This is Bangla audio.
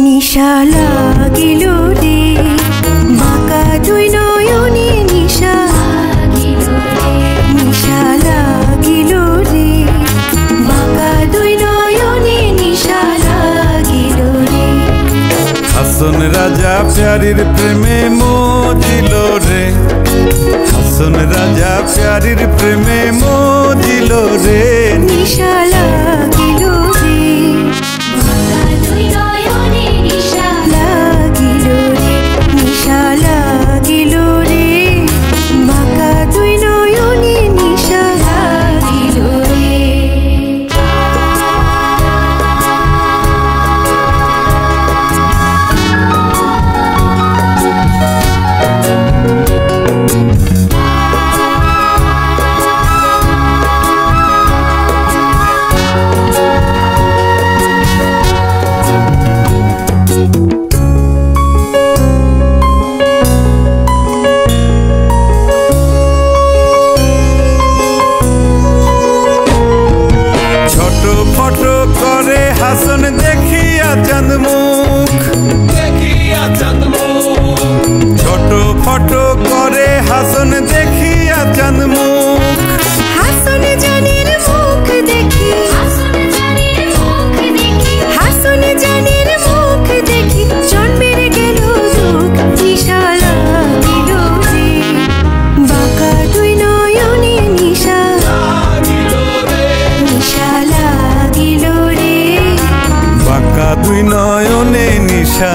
নিশা লাগিল রে বাঁকা দুই নয়নে নিশা লাগিল রে বাঁকা দুই নয়নে নিশা লাগিল রে। হাসন রাজা প্যারির প্রেমে মজিল রে, হাসন রাজা প্যারির প্রেমে মজিল রে। নিশা লাগিল রে বাঁকা দুই নয়নে নিশা লাগিল রে, নিশা লাগিল রে বাঁকা দুই নয়নে নিশা লাগিল রে। হাসন দেখিয়া চাঁদ মুখ, ছোট ফটো করে হাসন দেখিয়া চাঁদ মুখ। হাসন জানের মুখ দেখি, হাসন জানের মুখ দেখি জন্মের গেল দুঃখ। নিশা লাগিল রে বাঁকা দুই নয়নে নিশা লাগিল রে বাঁকা দুই নয়নে নিশা।